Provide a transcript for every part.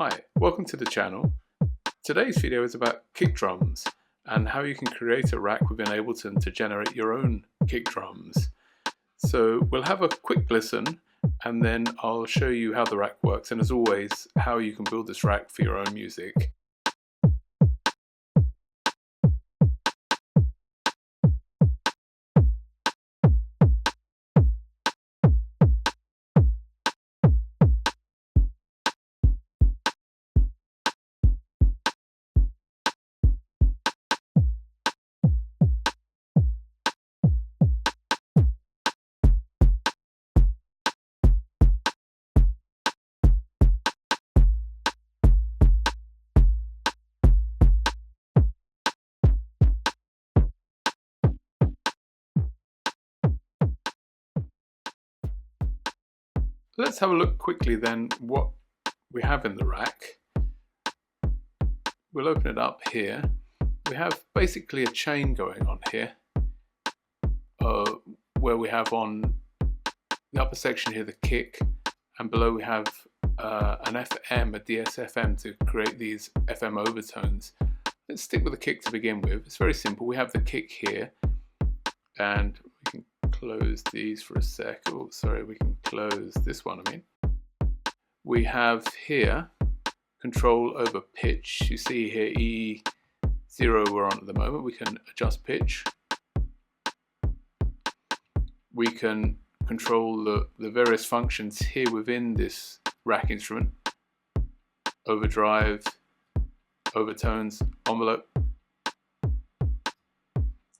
Hi, welcome to the channel. Today's video is about kick drums and how you can create a rack within Ableton to generate your own kick drums. So we'll have a quick listen and then I'll show you how the rack works, and as always, how you can build this rack for your own music. Let's have a look quickly then what we have in the rack. We'll open it up here. We have basically a chain going on here, where we have on the upper section here the kick, and below we have an FM, a DS-FM, to create these FM overtones. Let's stick with the kick to begin with. It's very simple. We have the kick here, and we can close these for a sec. Oh, sorry, we can close this one, We have here control over pitch. You see here E0 we're on at the moment. We can adjust pitch. We can control the various functions here within this rack instrument. Overdrive, overtones, envelope.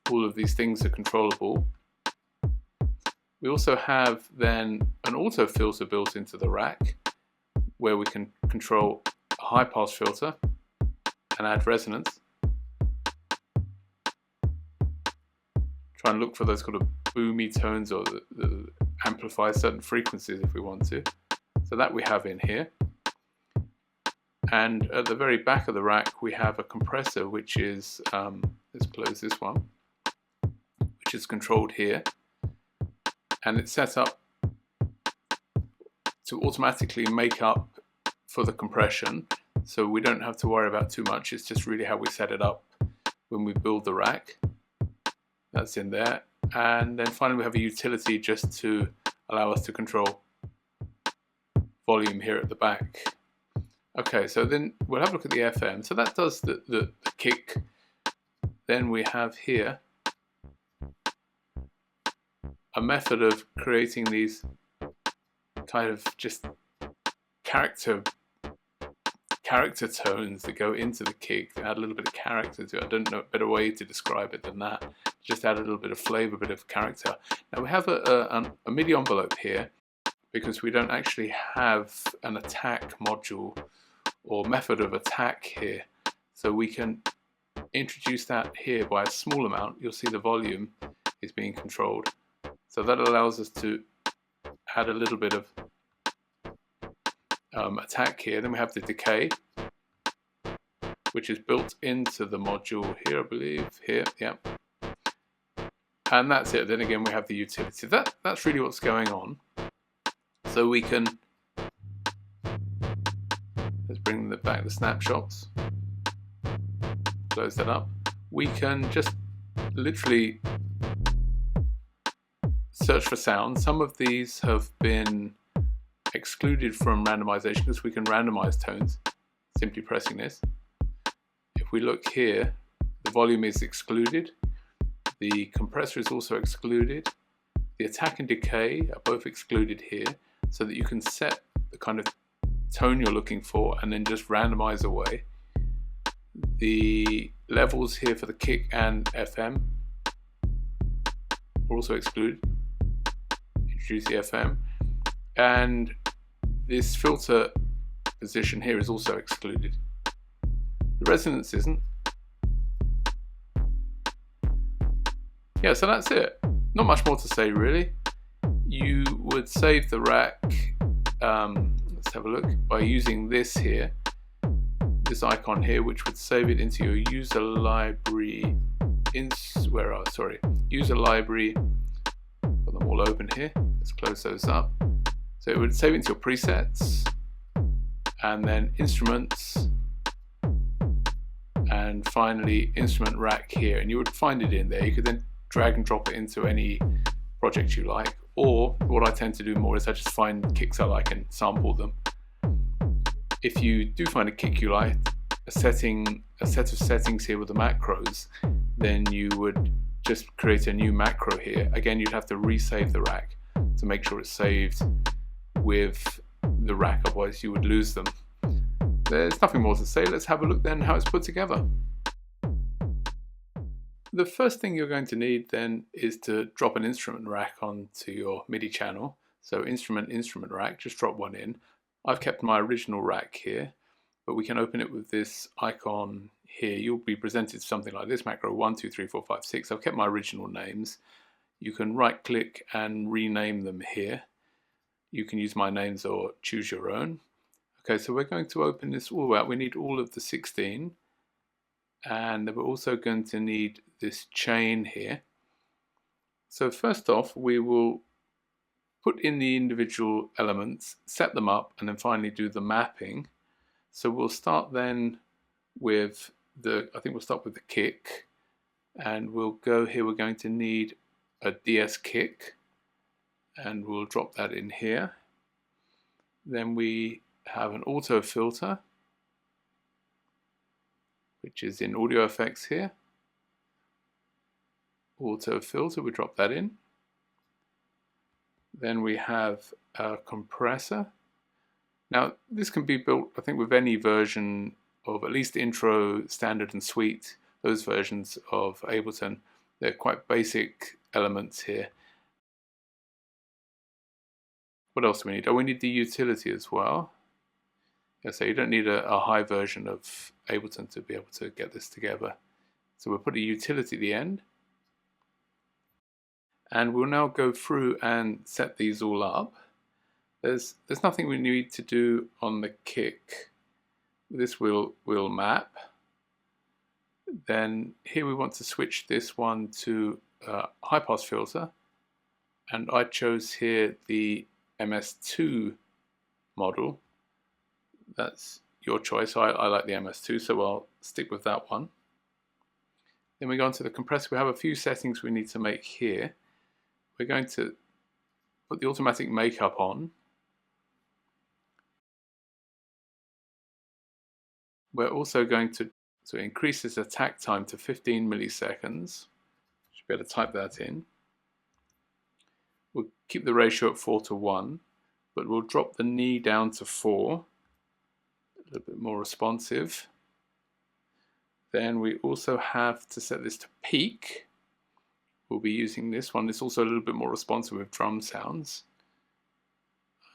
All of these things are controllable. We also have then an auto filter built into the rack, where we can control a high pass filter and add resonance. Try and look for those kind of boomy tones, or that amplify certain frequencies if we want to. So that we have in here. And at the very back of the rack we have a compressor, which is, let's close this one, which is controlled here. And it's set up to automatically make up for the compression, so we don't have to worry about too much. It's just really how we set it up when we build the rack. That's in there. And then finally we have a utility just to allow us to control volume here at the back. Okay, so then we'll have a look at the FM. So that does the kick. Then we have here a method of creating these kind of just character tones that go into the kick, that add a little bit of character to it. I don't know a better way to describe it than that. Just add a little bit of flavor, a bit of character. Now we have a MIDI envelope here because we don't actually have an attack module or method of attack here. So we can introduce that here by a small amount. You'll see the volume is being controlled. So that allows us to add a little bit of attack here. Then we have the decay, which is built into the module here, I believe. Here, yeah. And that's it. Then again, we have the utility. That's really what's going on. So we can, let's bring back the snapshots. Close that up. We can just literally search for sound. Some of these have been excluded from randomization because we can randomize tones simply pressing this. If we look here, the volume is excluded, the compressor is also excluded, the attack and decay are both excluded here, so that you can set the kind of tone you're looking for and then just randomize away. The levels here for the kick and FM are also excluded. Introduce the FM, and this filter position here is also excluded. The resonance isn't. Yeah, so that's it. Not much more to say really. You would save the rack, let's have a look, by using this here, this icon here, which would save it into your user library. User library. Got them all open here. Let's close those up. So it would save it into your presets, and then instruments, and finally instrument rack here, and you would find it in there. You could then drag and drop it into any project you like, or what I tend to do more is I just find kicks I like and sample them. If you do find a kick you like, a set of settings here with the macros, then you would just create a new macro here. Again, you'd have to resave the rack to make sure it's saved with the rack, otherwise you would lose them. There's nothing more to say. Let's have a look then how it's put together. The first thing you're going to need then is to drop an instrument rack onto your MIDI channel. So instrument rack, just drop one in. I've kept my original rack here, but we can open it with this icon here. You'll be presented something like this: macro 1, 2, 3, 4, 5, 6. I've kept my original names. You can right click and rename them here. You can use my names or choose your own. Okay, so we're going to open this all out. We need all of the 16, and we're also going to need this chain here. So first off, we will put in the individual elements, set them up, and then finally do the mapping. So we'll start then with I think we'll start with the kick, and we'll go here. We're going to need a DS kick, and we'll drop that in here. Then we have an auto filter, which is in audio effects here. Auto filter, we drop that in. Then we have a compressor. Now this can be built, I think, with any version of at least Intro, Standard and Suite, those versions of Ableton. They're quite basic elements here. What else do we need? Oh, we need the utility as well. Yeah, so you don't need a high version of Ableton to be able to get this together. So we'll put a utility at the end. And we'll now go through and set these all up. There's nothing we need to do on the kick. This will map. Then here we want to switch this one to a high pass filter, and I chose here the MS2 model. That's your choice. I like the MS2, so I'll stick with that one. Then we go on to the compressor. We have a few settings we need to make here. We're going to put the automatic makeup on. We're also going to increase this attack time to 15 milliseconds. Should be able to type that in. We'll keep the ratio at 4:1, but we'll drop the knee down to 4, a little bit more responsive. Then we also have to set this to peak. We'll be using this one. It's also a little bit more responsive with drum sounds.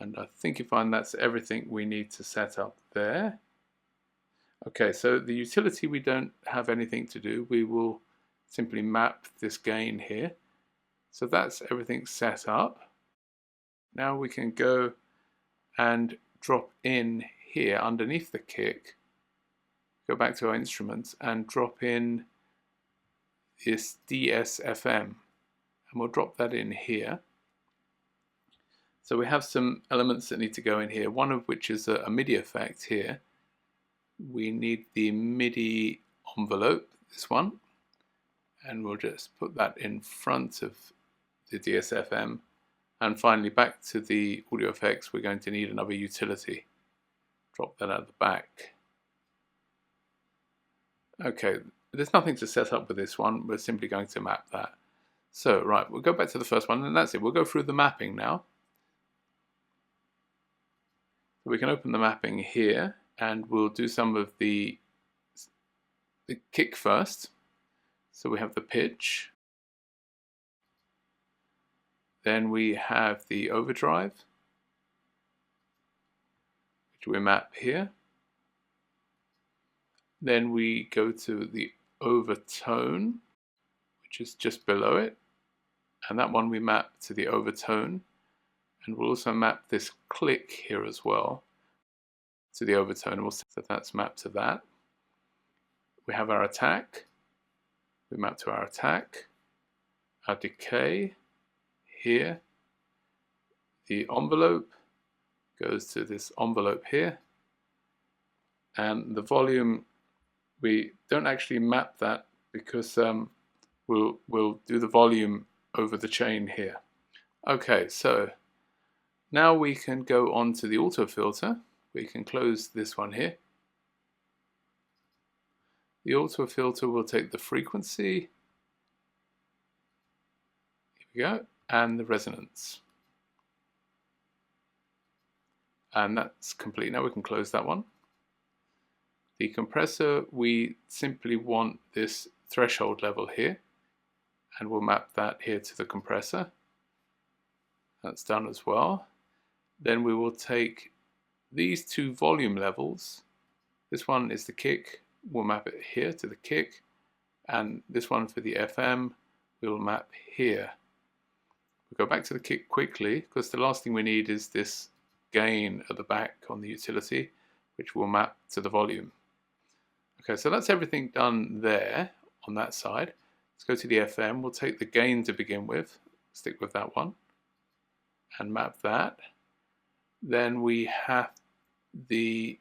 And I think you find that's everything we need to set up there. Okay, so the utility we don't have anything to do. We will simply map this gain here. So that's everything set up. Now we can go and drop in here underneath the kick, go back to our instruments and drop in this DSFM, and we'll drop that in here. So we have some elements that need to go in here, one of which is a MIDI effect here. We need the MIDI envelope, this one, and we'll just put that in front of the DSFM. And finally, back to the audio effects, we're going to need another utility. Drop that at the back. Okay, there's nothing to set up with this one. We're simply going to map that. So, right, we'll go back to the first one, and that's it. We'll go through the mapping now. We can open the mapping here, and we'll do some of the kick first. So we have the pitch. Then we have the overdrive, which we map here. Then we go to the overtone, which is just below it. And that one we map to the overtone. And we'll also map this click here as well to the overtone. We'll see that that's mapped to that. We have our attack. We map to our attack. Our decay here. The envelope goes to this envelope here. And the volume, we don't actually map that because we'll do the volume over the chain here. Okay, so now we can go on to the auto filter. We can close this one here. The auto filter will take the frequency, here we go, and the resonance. And that's complete. Now we can close that one. The compressor, we simply want this threshold level here, and we'll map that here to the compressor. That's done as well. Then we will take these two volume levels. This one is the kick, we'll map it here to the kick, and this one for the FM we'll map here. We'll go back to the kick quickly because the last thing we need is this gain at the back on the utility, which we'll map to the volume. Okay, so that's everything done there on that side. Let's go to the FM. We'll take the gain to begin with, stick with that one, and map that. Then we have the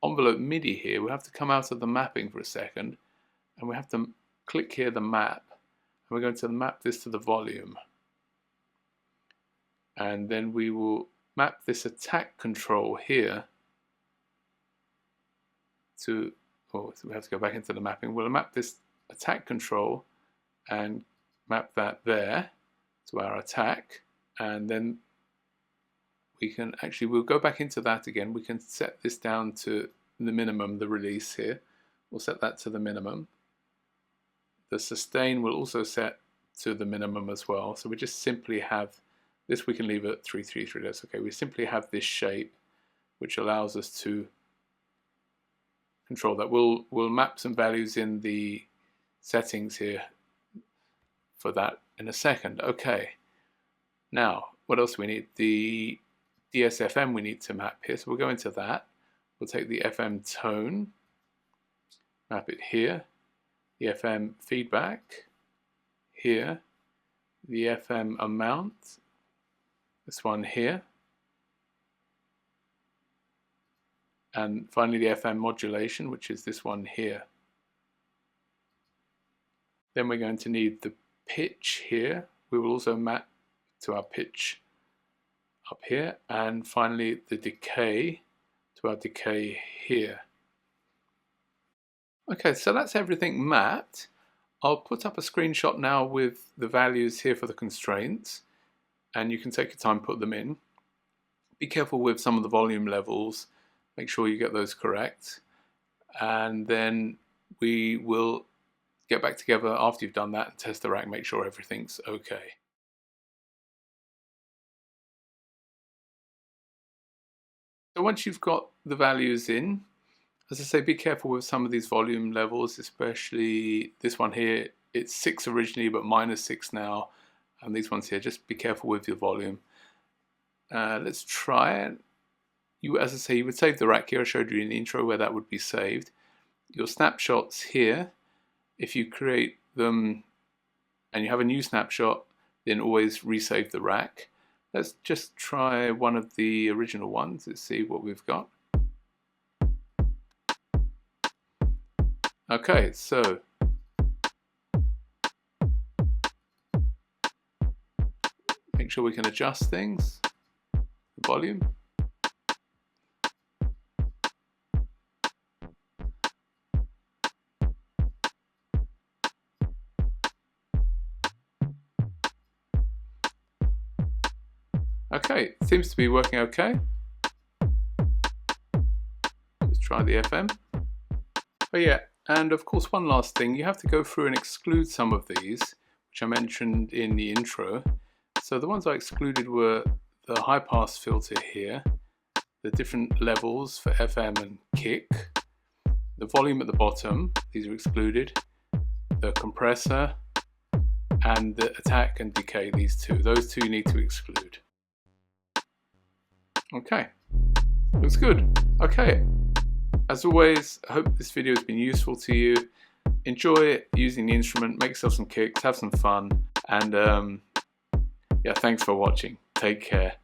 envelope MIDI here. We have to come out of the mapping for a second, and we have to click here the map, and we're going to map this to the volume. And then we will map this attack control here to, so we have to go back into the mapping. We'll map this attack control and map that there to our attack, and then we can actually, we'll go back into that again. We can set this down to the minimum, the release here. We'll set that to the minimum. The sustain will also set to the minimum as well. So we just simply have this, we can leave it at 333. That's okay. We simply have this shape which allows us to control that. We'll map some values in the settings here for that in a second. Okay. Now, what else do we need? The DSFM we need to map here. So we'll go into that. We'll take the FM tone, map it here. The FM feedback here. The FM amount, this one here. And finally the FM modulation, which is this one here. Then we're going to need the pitch here. We will also map to our pitch up here, and finally the decay to our decay here. Okay, so that's everything mapped. I'll put up a screenshot now with the values here for the constraints, and you can take your time, put them in. Be careful with some of the volume levels, make sure you get those correct, and then we will get back together after you've done that and test the rack, make sure everything's okay. So once you've got the values in, as I say, be careful with some of these volume levels, especially this one here. It's 6 originally, but -6 now. And these ones here, just be careful with your volume. Let's try it. As I say, you would save the rack here. I showed you in the intro where that would be saved. Your snapshots here, if you create them and you have a new snapshot, then always resave the rack. Let's just try one of the original ones. Let's see what we've got. Okay, so make sure we can adjust things, the volume. Okay, it seems to be working okay. Let's try the FM. Oh yeah, and of course one last thing, you have to go through and exclude some of these, which I mentioned in the intro. So the ones I excluded were the high pass filter here, the different levels for FM and kick, the volume at the bottom, these are excluded, the compressor, and the attack and decay, these two. Those two you need to exclude. Okay, looks good. Okay, as always, I hope this video has been useful to you. Enjoy using the instrument, make yourself some kicks, have some fun, and yeah, thanks for watching. Take care.